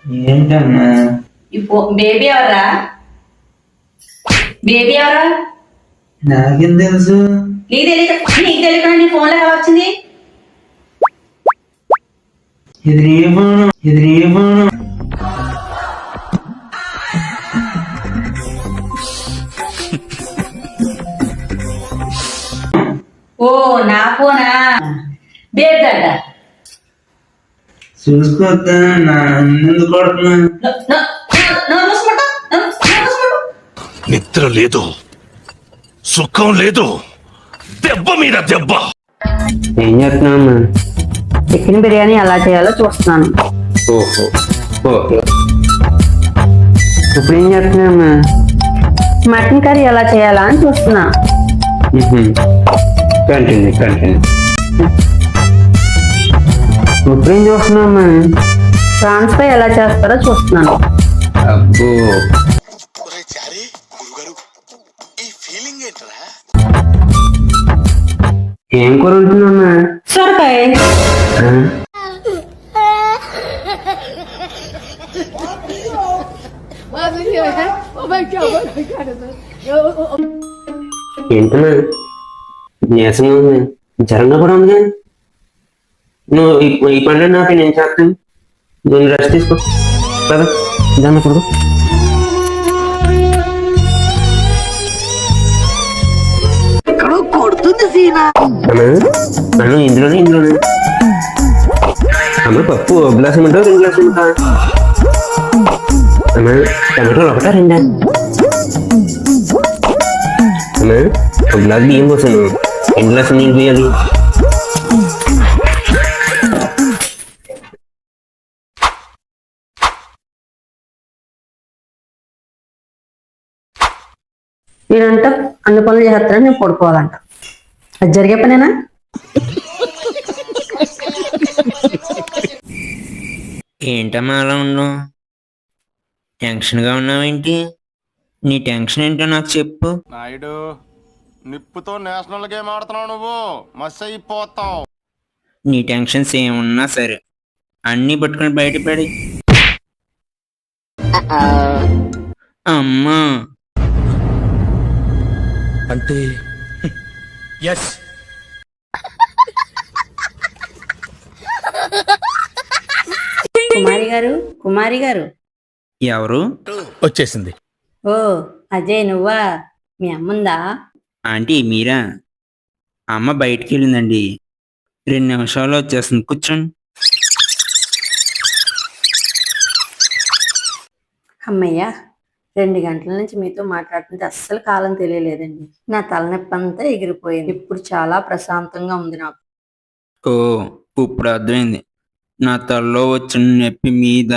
ఏంటమ్మా? బేబీ ఎవరా? బేబీ ఎవరా? నాకేం తెలుసు? నీకు తెలియకుండా నీ ఫోన్ లో ఎలా వచ్చింది? ఇది నీ ఫోను, ఇది నీ ఫోను. ఓ నా ఫోనా? బేబీ దగ్గర చూసుకోవద్దా? నా ఎందుకు కొడుతున్నా? నిద్ర లేదు, సుఖం లేదు, దెబ్బ మీద దెబ్బ. ఏం చేస్తున్నావమ్మా? చికెన్ బిర్యానీ ఎలా చేయాలో చూస్తున్నాను. ఓహో, ఓకే. ఇప్పుడు ఏం చేస్తున్నావమ్మా? మటన్ కర్రీ ఎలా చేయాలా అని చూస్తున్నా. Continue continue. ఇప్పుడేం చూస్తున్నావమ్మా? ప్రాన్స్ ఫ్రై ఎలా చేస్తారో చూస్తున్నాను. అబ్బో, ఏం కూర ఉంటున్నామ్మా? సొరకాయ. ఏంటన్నా నీరసంగా ఉంది, జ్వరంగా కూడా ఉంది. నువ్వు ఈ పనులు నాకు నేను చేస్తాను, నువ్వు రెస్ట్ తీసుకో కదా. దాన్ని కొడుకు అన్న ఇందులోనే అమ్మ పప్పు ఒక గ్లాస్ ఇమ్మంటావు, 2 గ్లాసులు ఇమ్మంటా? అమ్మ టమాటోలు ఒకటా 2? అమ్మ ఒక గ్లాస్ బియ్యం పోసాను, 2 గ్లాసులు నీళ్ళు పోయాలి. నేనంట అన్ని పనులు చేస్తానని నేను పడుకోవాలంట. అది జరిగే పనేనా? ఏంటమ్మా అలా ఉన్నావు? టెన్షన్గా ఉన్నావేంటి? నీ టెన్షన్ ఏంటో నాకు చెప్పు. నాయుడు, నిప్పుతో నేషనల్ గేమ్ ఆడుతున్నావు, నువ్వు మస్ అయిపోతావు. నీ టెన్షన్స్ ఏమున్నా సరే అన్నీ పట్టుకొని బయటపడి. అమ్మా అంటే ఎస్. కుమారి గారు ఎవరు? వచ్చేసింది. ఓ అజయ్ నువ్వా? మీ అమ్ముందా? ఆంటీ మీరా? అమ్మ బయటికి వెళ్ళిందండి, 2 నిమిషాల్లో వచ్చేస్తుంది, కూర్చోండి. అమ్మయ్యా, 2 గంటల నుంచి మీతో మాట్లాడుతుంటే అస్సలు కాలం తెలియలేదండి. నా తలనొప్పి అంతా ఎగిరిపోయింది. ఇప్పుడు చాలా ప్రశాంతంగా ఉంది నాకు. ఓ ఇప్పుడు అర్థమైంది, నా తలలో వచ్చిన నొప్పి మీద